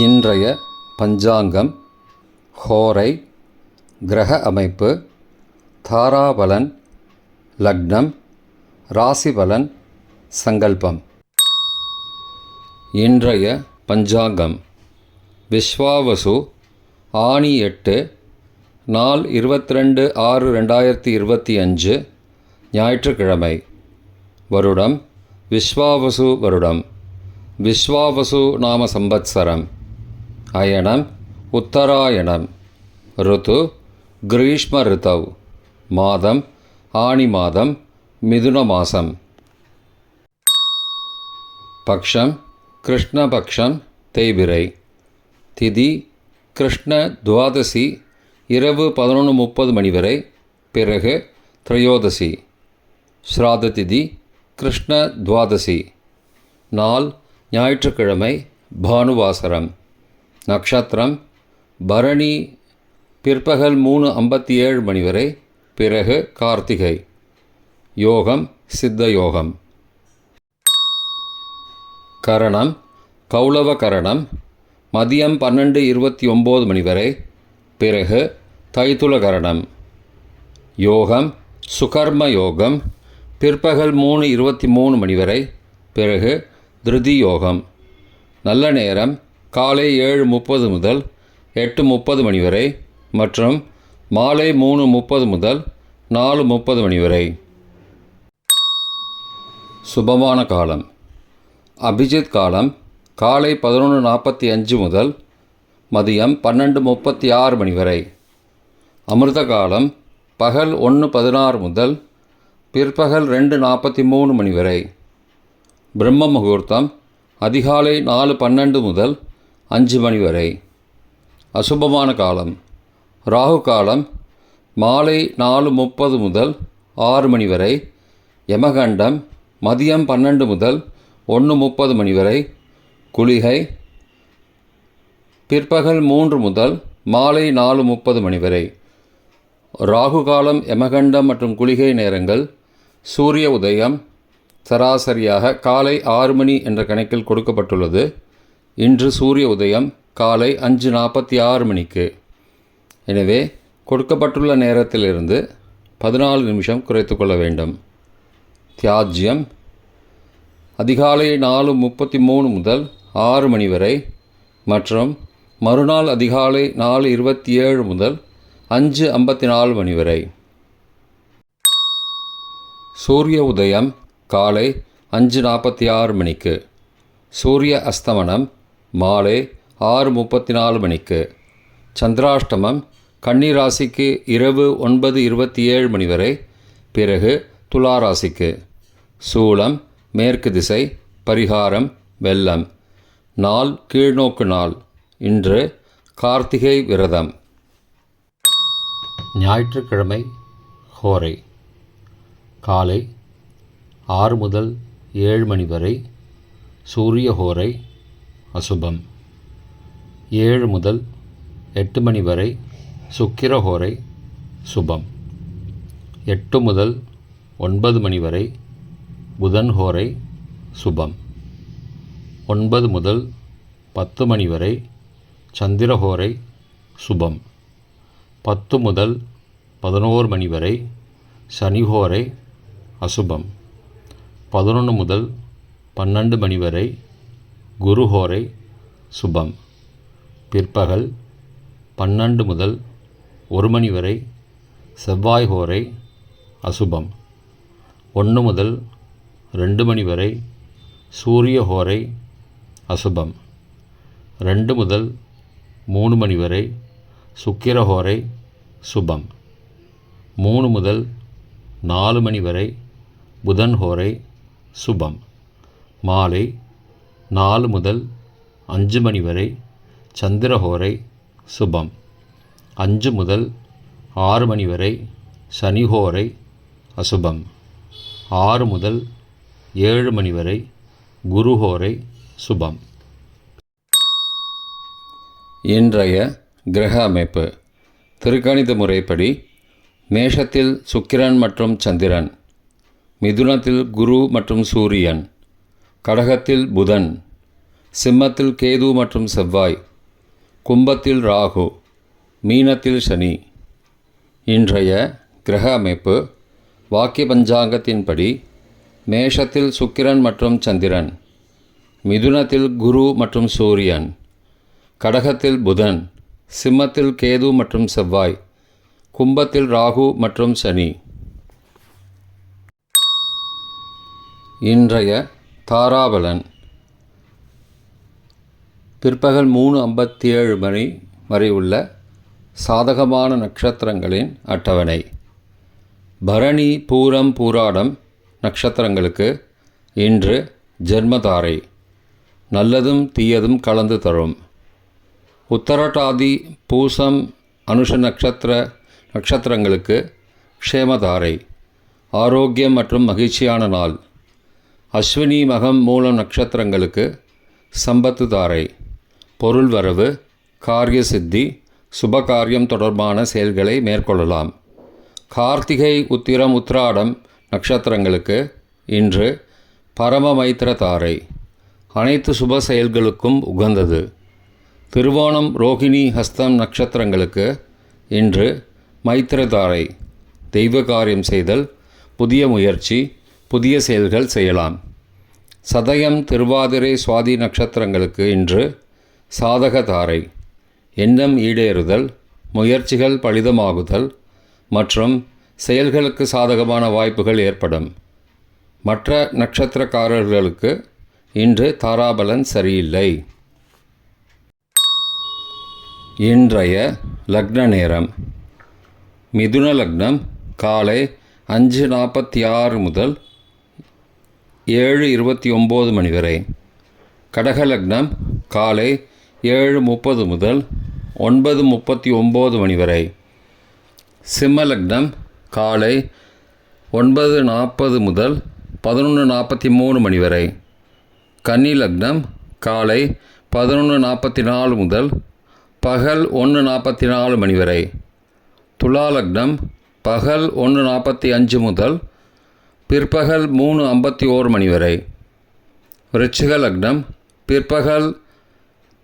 இன்றைய பஞ்சாங்கம், ஹோரை, கிரக அமைப்பு, தாராபலன், லக்னம், ராசிபலன், சங்கல்பம். இன்றைய பஞ்சாங்கம்: விஸ்வாவசு, ஆனி 8, நாள் 22/6/2025, ஞாயிற்றுக்கிழமை. வருடம் விஸ்வாவசு வருடம். விஸ்வாவசு நாம சம்பத்சரம். அயனம் உத்தராயணம். ருத்து கிரீஷ்ம ரிதவ். மாதம் ஆனி மாதம், மிதுன மாதம். பக்ஷம் கிருஷ்ணபக்ஷம், தேய்பிறை. திதி கிருஷ்ண துவாதசி, இரவு 11:30 மணி வரை, பிறகு திரையோதசி. ஸ்ராத திதி கிருஷ்ண துவாதசி. நாள் ஞாயிற்றுக்கிழமை, பானுவாசரம். நக்ஷத்திரம் பரணி, பிற்பகல் 3:57 மணி வரை, பிறகு கார்த்திகை. யோகம் சித்த யோகம். கரணம் கௌளவ கரணம், மதியம் 12:29 மணி வரை, பிறகு தைத்துல கரணம். யோகம் சுகர்ம யோகம், பிற்பகல் 3:23 மணி வரை, பிறகு திருதி யோகம். நல்ல நேரம் காலை 7:30 முதல் 8:30 மணி வரை மற்றும் மாலை 3:30 முதல் 4:30 மணி வரை. சுபமான காலம்: அபிஜித் காலம் காலை 11:45 முதல் மதியம் 12:36 மணி வரை. அமிர்த காலம் பகல் 1:16 முதல் பிற்பகல் 2:43 மணி வரை. பிரம்ம முகூர்த்தம் அதிகாலை 4:12 முதல் 5 மணி வரை. அசுபமான காலம்: ராகு காலம் மாலை 4:30 முதல் 6 மணி வரை. யமகண்டம் மதியம் 12 முதல் 1:30 மணி வரை. குளிகை பிற்பகல் 3 முதல் மாலை 4:30 மணி வரை. ராகு காலம், யமகண்டம் மற்றும் குளிகை நேரங்கள்: சூரிய உதயம் சராசரியாக காலை 6 மணி என்ற கணக்கில் கொடுக்கப்பட்டுள்ளது. இன்று சூரிய உதயம் காலை 5:46 மணிக்கு. எனவே கொடுக்கப்பட்டுள்ள நேரத்திலிருந்து 14 நிமிஷம் குறைத்து கொள்ள வேண்டும். தியாஜ்யம் அதிகாலை 4:33 முதல் 6 மணி வரை மற்றும் மறுநாள் அதிகாலை 4:27 முதல் 5:54 மணி வரை. சூரிய உதயம் காலை 5:46 மணிக்கு. சூரிய அஸ்தமனம் மாலை 6:34 மணிக்கு. சந்திராஷ்டமம் கன்னி ராசிக்கு இரவு 9:27 மணி வரை, பிறகு துலா ராசிக்கு. சூலம் மேற்கு திசை. பரிகாரம் வெள்ளம். நாள் கீழ்நோக்கு நாள். இன்று கார்த்திகை விரதம். ஞாயிற்றுக்கிழமை ஹோரை காலை 6 முதல் 7 மணி வரை சூரிய ஹோரை அசுபம். 7 முதல் 8 மணி வரை சுக்கிர ஹோரை சுபம். 8 முதல் 9 மணி வரை புதன் ஹோரை சுபம். 9 முதல் 10 மணி வரை சந்திர ஹோரை சுபம். 10 முதல் 11 மணி வரை சனி ஹோரை அசுபம். 11 முதல் 12 மணி வரை குரு ஹோரை சுபம். பிற்பகல் 12 முதல் 1 மணி வரை செவ்வாய் ஹோரை அசுபம். 1 முதல் 2 மணி வரை சூரிய ஹோரை அசுபம். 2 முதல் 3 மணி வரை சுக்கிர ஹோரை சுபம். 3 முதல் 4 மணி வரை புதன் ஹோரை சுபம். மாலை 4 முதல் 5 மணி வரை சந்திர ஹோரை சுபம். 5 முதல் 6 மணி வரை சனி ஹோரை அசுபம். 6 முதல் 7 மணி வரை குரு ஹோரை சுபம். இன்றைய கிரக அமைப்பு: திருக்கணித முறைப்படி மேஷத்தில் சுக்கிரன் மற்றும் சந்திரன், மிதுனத்தில் குரு மற்றும் சூரியன், கடகத்தில் புதன், சிம்மத்தில் கேது மற்றும் செவ்வாய், கும்பத்தில் ராகு, மீனத்தில் சனி. இன்றைய கிரக அமைப்பு வாக்கிய பஞ்சாங்கத்தின்படி மேஷத்தில் சுக்கிரன் மற்றும் சந்திரன், மிதுனத்தில் குரு மற்றும் சூரியன், கடகத்தில் புதன், சிம்மத்தில் கேது மற்றும் செவ்வாய், கும்பத்தில் ராகு மற்றும் சனி. இன்றைய தாராபலன் பிற்பகல் 3:57 மணி வரை உள்ள சாதகமான நட்சத்திரங்களின் அட்டவணை. பரணி, பூரம், பூராடம் நட்சத்திரங்களுக்கு இன்று ஜென்மதாரை, நல்லதும் தீயதும் கலந்து தரும். உத்தரட்டாதி, பூசம், அனுஷ நட்சத்திரங்களுக்கு க்ஷேமதாரை, ஆரோக்கியம் மற்றும் மகிழ்ச்சியான நாள். அஸ்வினி, மகம், மூலம் நட்சத்திரங்களுக்கு சம்பத்து தாரை, பொருள் வரவு, காரிய சித்தி, சுபகாரியம் தொடர்பான செயல்களை மேற்கொள்ளலாம். கார்த்திகை, உத்திரம், உத்திராடம் நட்சத்திரங்களுக்கு இன்று பரம மைத்திர தாரை, அனைத்து சுப செயல்களுக்கும் உகந்தது. திருவோணம், ரோகிணி, ஹஸ்தம் நட்சத்திரங்களுக்கு இன்று மைத்திரதாரை, தெய்வ காரியம் செய்தல், புதிய முயற்சி, புதிய செயல்கள் செய்யலாம். சதயம், திருவாதிரை, சுவாதி நட்சத்திரங்களுக்கு இன்று சாதக தாரை, எண்ணம் ஈடேறுதல், முயற்சிகள் பலிதமாகுதல் மற்றும் செயல்களுக்கு சாதகமான வாய்ப்புகள் ஏற்படும். மற்ற நட்சத்திரக்காரர்களுக்கு இன்று தாராபலன் சரியில்லை. இன்றைய லக்ன நேரம். மிதுன லக்னம் காலை 5:46 முதல் 7:29 மணி வரை. கடக லக்னம் காலை 7:30 முதல் 9:39 மணி வரை. சிம்ம லக்னம் காலை 9:40 முதல் 11:43 மணி வரை. கன்னி லக்னம் காலை 11:44 முதல் பகல் 1:44 மணி வரை. துலா லக்னம் பகல் 1:45 முதல் பிற்பகல் 3:51 மணி வரை. விருச்சிக லக்னம் பிற்பகல்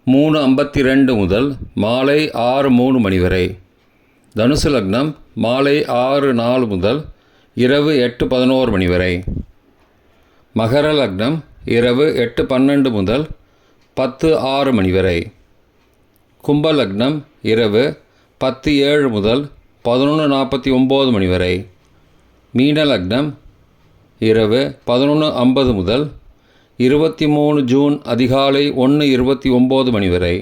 3:52 முதல் மாலை 6:03 மணி வரை. தனுசு லக்னம் மாலை 6:04 முதல் இரவு 8:11 மணி வரை. மகர லக்னம் இரவு 8:12 முதல் 10:06 மணி வரை. கும்ப லக்னம் இரவு 10:07 முதல் 11:49 மணி வரை. மீன லக்னம் இரவு 11:50 முதல் 23 ஜூன் அதிகாலை 1:29 மணி வரை.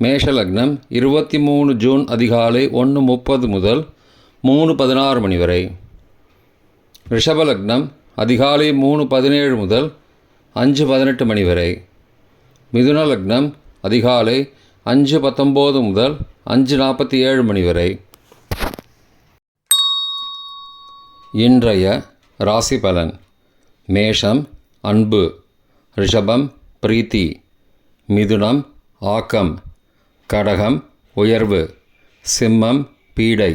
மேஷ லக்னம் 23 ஜூன் அதிகாலை 1:30 முதல் 3:16 மணி வரை. ரிஷப லக்னம் அதிகாலை 3:17 முதல் 5:18 மணி வரை. மிதுன லக்னம் அதிகாலை 5:19 முதல் 5:47 மணி வரை. இன்றைய ராசி பலன். மேஷம் அன்பு, ரிஷபம் பிரீத்தி, மிதுனம் ஆக்கம், கடகம் உயர்வு, சிம்மம் பீடை,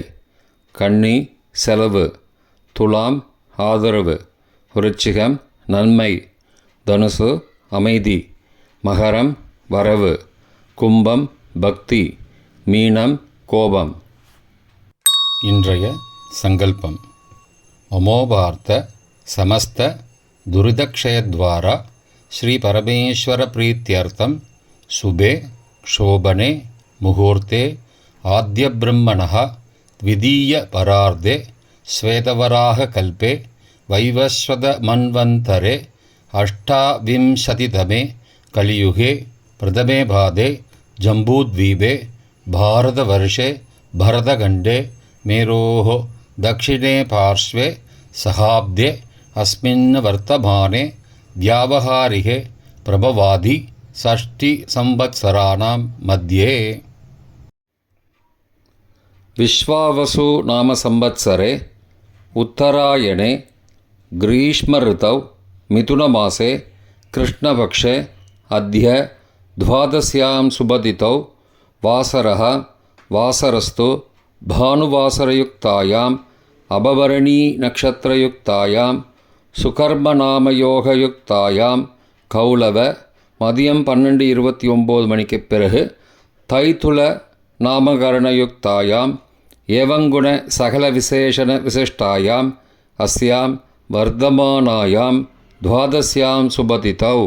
கன்னி செலவு, துலாம் ஆதரவு, விருச்சிகம் நன்மை, தனுசு அமைதி, மகரம் வரவு, கும்பம் பக்தி, மீனம் கோபம். இன்றைய சங்கல்பம். மமோபார்த்த சமஸ்த துரிதக்ஷயத்வாரா ஸ்ரீ பரமேஸ்வர பிரீத்தியர்த்தம் சுபே க்ஷோபனே முகூர்த்தே ஆத்ய பிரம்மணः த்விதீய பரார்த்தே ஸ்வேதவராக கல்பே வைவஸ்வத மன்வந்தரே அஷ்டாவிம்சதிதமே கலியுகே பிரதமே பாதே ஜம்பூத்வீபே பாரதவர்ஷே பரதகண்டே மேரோः दक्षिणे पार्श्वे सहाब्दे अस्मिन् वर्तमाने व्यावहारिके प्रभवादि षष्टिसंवत्सराणां मध्ये. विश्वावसु नाम संवत्सरे उत्तरायणे ग्रीष्मऋतौ मिथुनमासे कृष्णपक्षे अद्य 12 सुबदितौ वासरः वासरस्तु भानुवासरयुक्तायाम् अभवरणी नक्षत्रयुक्तायां सुकर्मनामयोगयुक्तायां कौलव மதியம் 12:29 மணிக்குப் பிறகு தைத்துல நாமகரணயுக்தாயாம் ஏவங்குண சகல விசேஷண விசிஷ்டாயாம் அஸ்யாம் வர்தமானாயாம் துவாதஸ்யாம் சுபதிதௌ